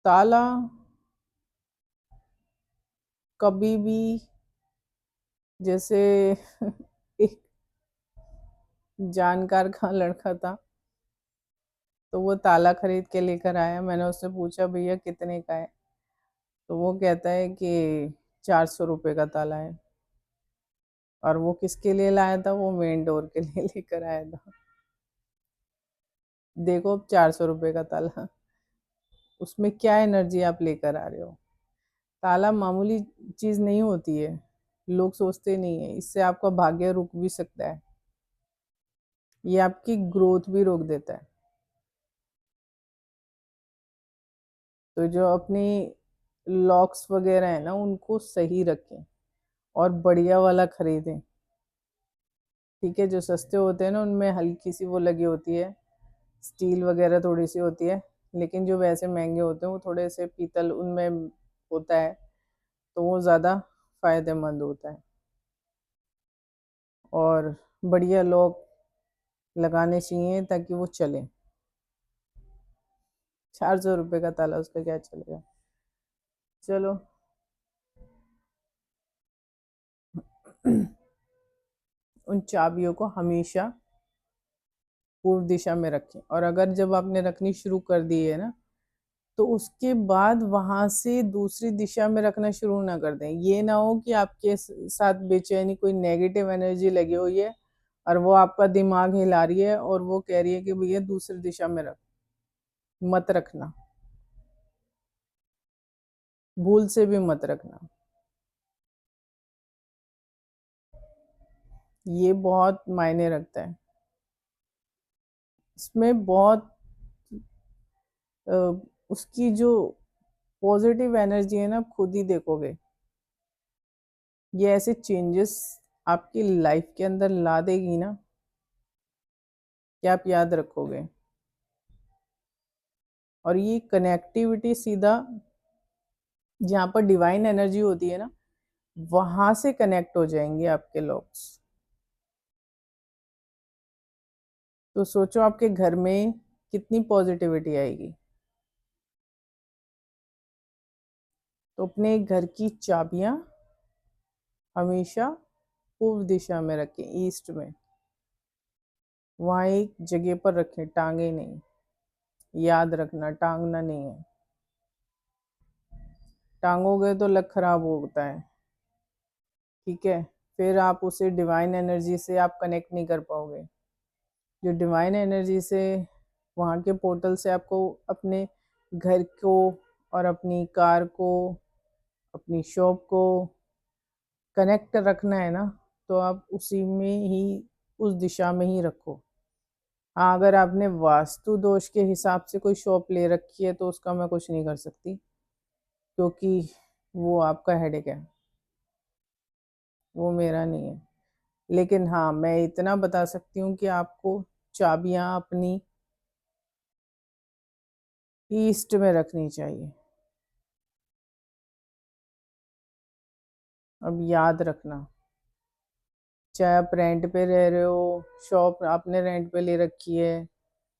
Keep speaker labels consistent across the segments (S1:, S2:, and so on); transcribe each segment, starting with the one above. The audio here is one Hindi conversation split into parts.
S1: ताला कभी भी, जैसे एक जानकार का लड़का था, तो वो ताला खरीद के लेकर आया। मैंने उससे पूछा भैया कितने का है, तो वो कहता है कि 400 रुपये का ताला है। और वो किसके लिए लाया था? वो मेन डोर के लिए लेकर आया था। देखो, 400 रुपये का ताला, उसमें क्या एनर्जी आप लेकर आ रहे हो। ताला मामूली चीज नहीं होती है, लोग सोचते नहीं है। इससे आपका भाग्य रुक भी सकता है, ये आपकी ग्रोथ भी रोक देता है। तो जो अपनी लॉक्स वगैरह है ना, उनको सही रखें और बढ़िया वाला खरीदें। ठीक है, जो सस्ते होते हैं ना, उनमें हल्की सी वो लगी होती है, स्टील वगैरह थोड़ी सी होती है। लेकिन जो वैसे महंगे होते हैं वो थोड़े से पीतल उनमें होता है, तो वो ज़्यादा फायदेमंद होता है। और बढ़िया लॉक लगाने चाहिए ताकि वो चले। 400 रुपये का ताला, उसका क्या चलेगा। चलो। उन चाबियों को हमेशा पूर्व दिशा में रखें। और अगर जब आपने रखनी शुरू कर दी है ना, तो उसके बाद वहां से दूसरी दिशा में रखना शुरू ना कर दें। ये ना हो कि आपके साथ बेचैनी, कोई नेगेटिव एनर्जी लगी हुई है और वो आपका दिमाग हिला रही है और वो कह रही है कि भैया दूसरी दिशा में रख। मत रखना, भूल से भी मत रखना। ये बहुत मायने रखता है। इसमें बहुत उसकी जो पॉजिटिव एनर्जी है ना, आप खुद ही देखोगे। ये ऐसे चेंजेस आपकी लाइफ के अंदर ला देगी ना, कि आप याद रखोगे। और ये कनेक्टिविटी सीधा जहाँ पर डिवाइन एनर्जी होती है ना, वहां से कनेक्ट हो जाएंगे आपके लॉक्स। तो सोचो आपके घर में कितनी पॉजिटिविटी आएगी। तो अपने घर की चाबियां हमेशा पूर्व दिशा में रखें, ईस्ट में। वहां एक जगह पर रखें, टांगे नहीं। याद रखना, टांगना नहीं है। टांगोगे तो लक खराब होता है। ठीक है, फिर आप उसे डिवाइन एनर्जी से आप कनेक्ट नहीं कर पाओगे। जो डिवाइन एनर्जी से, वहाँ के पोर्टल से आपको अपने घर को और अपनी कार को, अपनी शॉप को कनेक्ट रखना है ना, तो आप उसी में ही, उस दिशा में ही रखो। हाँ, अगर आपने वास्तु दोष के हिसाब से कोई शॉप ले रखी है तो उसका मैं कुछ नहीं कर सकती, क्योंकि वो आपका हेडेक है, वो मेरा नहीं है। लेकिन हाँ, मैं इतना बता सकती हूँ कि आपको चाबियां अपनी ईस्ट में रखनी चाहिए। अब याद रखना, चाहे आप रेंट पे रह रहे हो, शॉप आपने रेंट पे ले रखी है,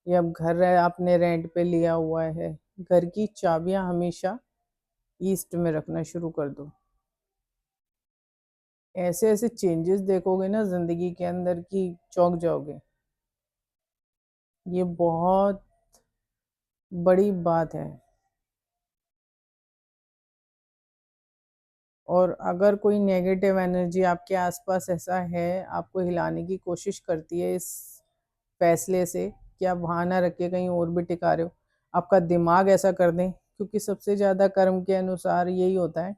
S1: या घर है आपने रेंट पे लिया हुआ है, घर की चाबियां हमेशा ईस्ट में रखना शुरू कर दो। ऐसे ऐसे चेंजेस देखोगे ना जिंदगी के अंदर की चौंक जाओगे। ये बहुत बड़ी बात है। और अगर कोई नेगेटिव एनर्जी आपके आसपास ऐसा है, आपको हिलाने की कोशिश करती है इस फैसले से कि आप वहाँ ना रख के कहीं और भी टिका रहे हो, आपका दिमाग ऐसा कर दें। क्योंकि सबसे ज़्यादा कर्म के अनुसार यही होता है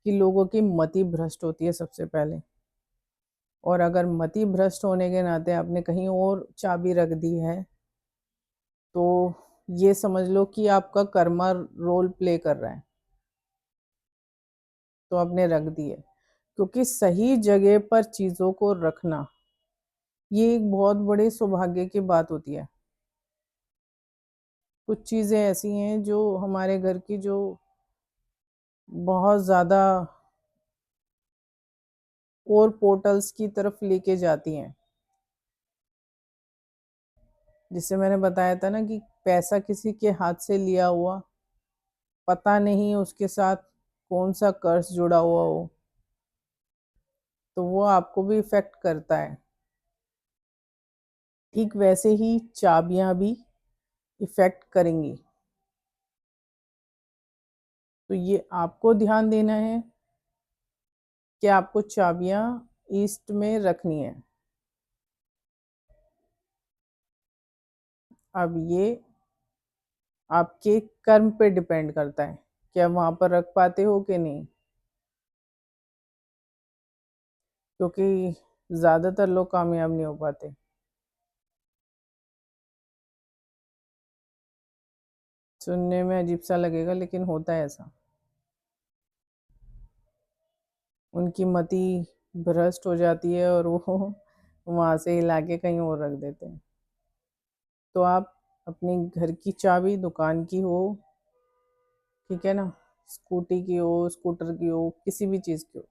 S1: कि लोगों की मति भ्रष्ट होती है सबसे पहले। और अगर मति भ्रष्ट होने के नाते आपने कहीं और चाबी रख दी है, तो ये समझ लो कि आपका कर्मा रोल प्ले कर रहा है। तो आपने रख दी है, क्योंकि सही जगह पर चीज़ों को रखना, ये एक बहुत बड़े सौभाग्य की बात होती है। कुछ चीज़ें ऐसी हैं जो हमारे घर की, जो बहुत ज़्यादा और पोर्टल्स की तरफ लेके जाती हैं। जिससे मैंने बताया था ना कि पैसा किसी के हाथ से लिया हुआ पता नहीं उसके साथ कौन सा कर्स जुड़ा हुआ हो, तो वो आपको भी इफेक्ट करता है। ठीक वैसे ही चाबियां भी इफेक्ट करेंगी। तो ये आपको ध्यान देना है कि आपको चाबियां ईस्ट में रखनी है। अब ये आपके कर्म पे डिपेंड करता है कि आप वहां पर रख पाते हो कि नहीं, क्योंकि ज्यादातर लोग कामयाब नहीं हो पाते। सुनने में अजीब सा लगेगा लेकिन होता है ऐसा। उनकी मति भ्रष्ट हो जाती है और वो वहां से हिला के कहीं और रख देते हैं। तो आप अपने घर की चाबी, दुकान की हो, ठीक है ना, स्कूटी की हो, स्कूटर की हो, किसी भी चीज की हो,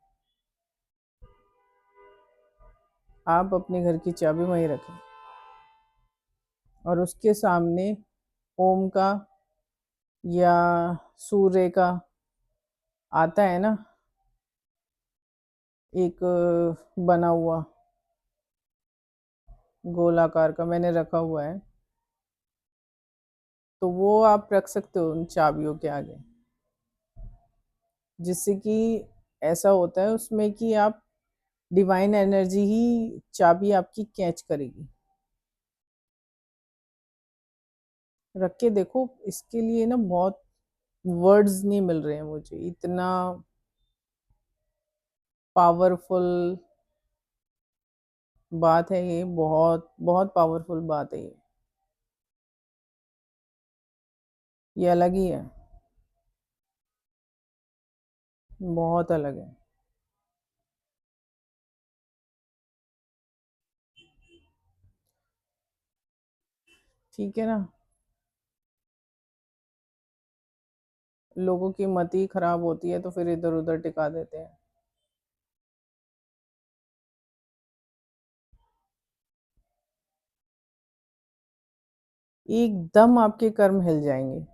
S1: आप अपने घर की चाबी वहीं रखें और उसके सामने ओम का या सूर्य का आता है ना, एक बना हुआ गोलाकार का मैंने रखा हुआ है, तो वो आप रख सकते हो उन चाबियों के आगे, जिससे कि ऐसा होता है उसमें कि आप डिवाइन एनर्जी ही चाबी आपकी कैच करेगी। रख के देखो, इसके लिए ना बहुत वर्ड्स नहीं मिल रहे हैं मुझे, इतना पावरफुल बात है ये, बहुत बहुत पावरफुल बात है ये अलग ही है, बहुत अलग है। ठीक है ना, लोगों की मति खराब होती है तो फिर इधर उधर टिका देते हैं। एकदम आपके कर्म हिल जाएंगे,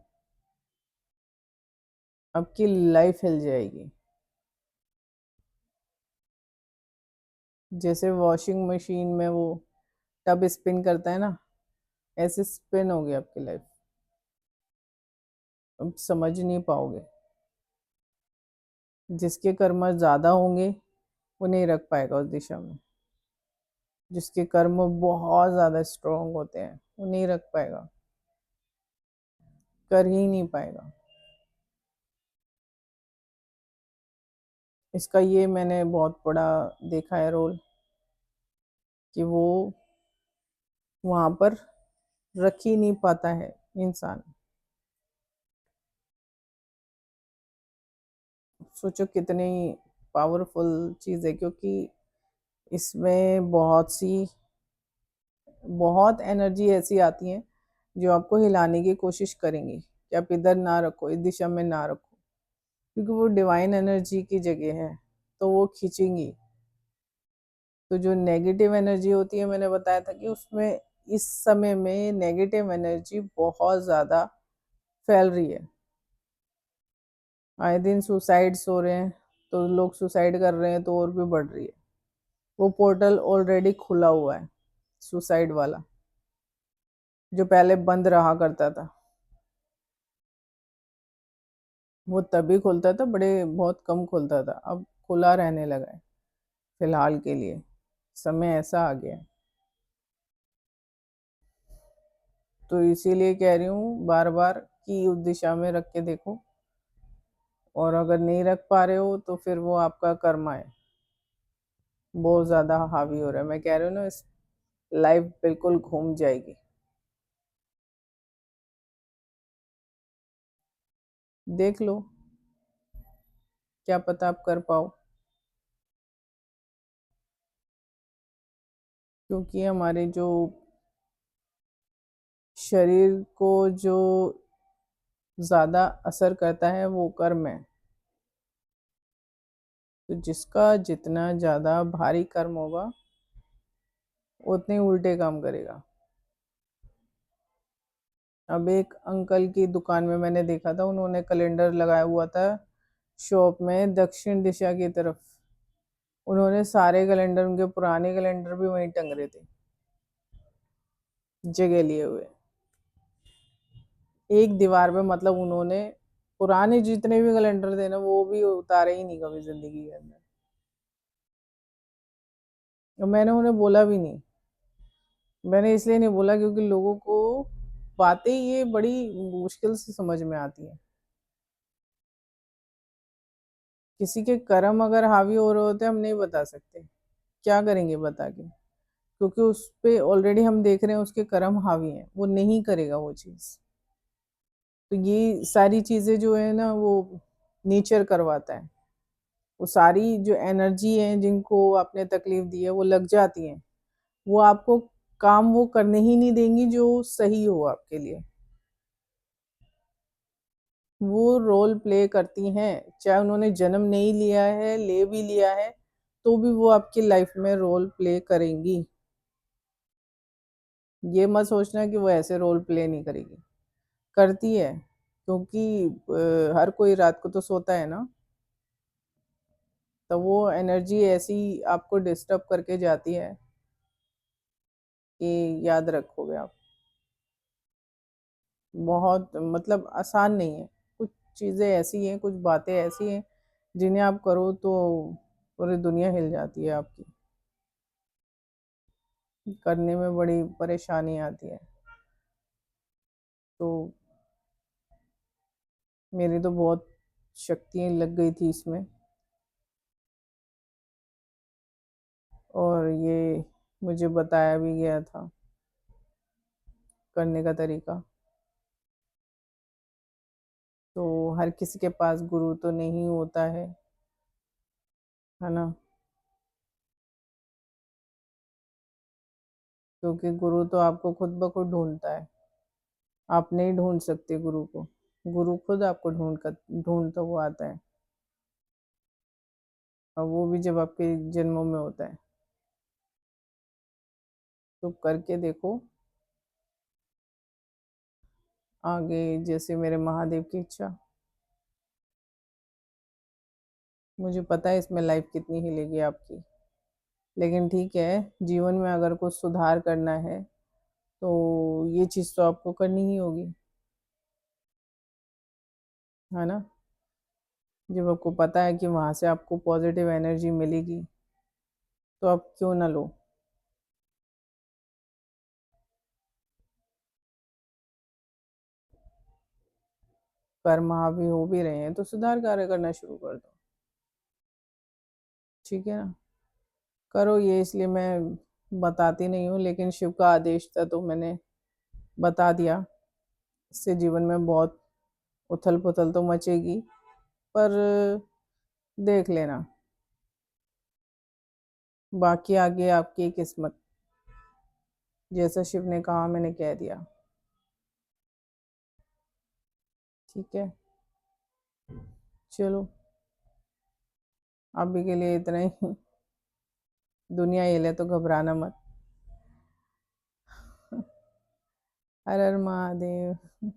S1: आपकी लाइफ हिल जाएगी। जैसे वॉशिंग मशीन में वो टब स्पिन करता है ना, ऐसे स्पिन होगी आपकी लाइफ। अब समझ नहीं पाओगे। जिसके कर्म ज्यादा होंगे वो नहीं रख पाएगा उस दिशा में, जिसके कर्म बहुत ज्यादा स्ट्रोंग होते हैं वो नहीं रख पाएगा, कर ही नहीं पाएगा। इसका ये मैंने बहुत बड़ा देखा है रोल, कि वो वहां पर रख ही नहीं पाता है इंसान। सोचो कितनी पावरफुल चीज है, क्योंकि इसमें बहुत एनर्जी ऐसी आती है जो आपको हिलाने की कोशिश करेंगी कि आप इधर ना रखो, इस दिशा में ना रखो, क्योंकि वो डिवाइन एनर्जी की जगह है, तो वो खींचेंगी। तो जो नेगेटिव एनर्जी होती है, मैंने बताया था कि उसमें इस समय में नेगेटिव एनर्जी बहुत ज़्यादा फैल रही है। आए दिन सुसाइड्स हो रहे हैं, तो लोग सुसाइड कर रहे हैं तो और भी बढ़ रही है। वो पोर्टल ऑलरेडी खुला हुआ है, सुसाइड वाला, जो पहले बंद रहा करता था। वो तभी खुलता था, बड़े बहुत कम खुलता था, अब खुला रहने लगा है फिलहाल के लिए। समय ऐसा आ गया है, तो इसीलिए कह रही हूँ बार बार कि उस दिशा में रख के देखो, और अगर नहीं रख पा रहे हो तो फिर वो आपका कर्मा है, बहुत ज्यादा हावी हो रहा है। मैं कह रही हूँ ना, इस लाइफ बिल्कुल घूम जाएगी। देख लो, क्या पता आप कर पाओ, क्योंकि हमारे जो शरीर को जो ज्यादा असर करता है वो कर्म है। तो जिसका जितना ज्यादा भारी कर्म होगा उतने उल्टे काम करेगा। अब एक अंकल की दुकान में मैंने देखा था, उन्होंने कैलेंडर लगाया हुआ था शॉप में दक्षिण दिशा की तरफ। उन्होंने सारे कैलेंडर, उनके पुराने कैलेंडर भी वहीं टंग रहे थे जगह लिए हुए एक दीवार पे। मतलब उन्होंने पुराने जितने भी कैलेंडर थे ना, वो भी उतारे ही नहीं कभी जिंदगी के अंदर। और मैंने उन्हें बोला भी नहीं। मैंने इसलिए नहीं बोला क्योंकि लोगों को बातें ये बड़ी मुश्किल से समझ में आती है। किसी के कर्म अगर हावी हो रहे होते हम नहीं बता सकते, क्या करेंगे बता के, क्योंकि उस पे ऑलरेडी हम देख रहे हैं उसके कर्म हावी हैं, वो नहीं करेगा वो चीज। तो ये सारी चीजें जो है ना, वो नेचर करवाता है। वो सारी जो एनर्जी है जिनको आपने तकलीफ दी है वो लग जाती है, वो आपको काम वो करने ही नहीं देंगी जो सही हो आपके लिए। वो रोल प्ले करती हैं, चाहे उन्होंने जन्म नहीं लिया है, ले भी लिया है, तो भी वो आपकी लाइफ में रोल प्ले करेंगी। ये मत सोचना कि वो ऐसे रोल प्ले नहीं करेगी, करती है। क्योंकि हर कोई रात को तो सोता है ना, तो वो एनर्जी ऐसी आपको डिस्टर्ब करके जाती है कि याद रखोगे आप। बहुत मतलब आसान नहीं है। कुछ चीज़ें ऐसी हैं, कुछ बातें ऐसी हैं जिन्हें आप करो तो पूरी दुनिया हिल जाती है आपकी। करने में बड़ी परेशानी आती है। तो मेरी तो बहुत शक्तियाँ लग गई थी इसमें, और ये मुझे बताया भी गया था करने का तरीका। तो हर किसी के पास गुरु तो नहीं होता है ना। क्योंकि गुरु तो आपको खुद ब खुद ढूंढता है, आप नहीं ढूंढ सकते गुरु को। गुरु खुद आपको ढूंढता हुआ आता है, और वो भी जब आपके जन्मों में होता है। तो करके देखो आगे, जैसे मेरे महादेव की इच्छा। मुझे पता है इसमें लाइफ कितनी हिलेगी आपकी, लेकिन ठीक है, जीवन में अगर कुछ सुधार करना है तो ये चीज़ तो आपको करनी ही होगी, है ना। जब आपको पता है कि वहाँ से आपको पॉजिटिव एनर्जी मिलेगी, तो आप क्यों ना लो। कर्म हावी हो भी रहे हैं तो सुधार कार्य करना शुरू कर दो, ठीक है ना। करो ये, इसलिए मैं बताती नहीं हूँ, लेकिन शिव का आदेश था तो मैंने बता दिया। इससे जीवन में बहुत उथल पुथल तो मचेगी, पर देख लेना, बाकी आगे आपकी किस्मत। जैसा शिव ने कहा मैंने कह दिया, ठीक है। चलो, अभी के लिए इतना ही। दुनिया हिले तो घबराना मत। हर हर महादेव।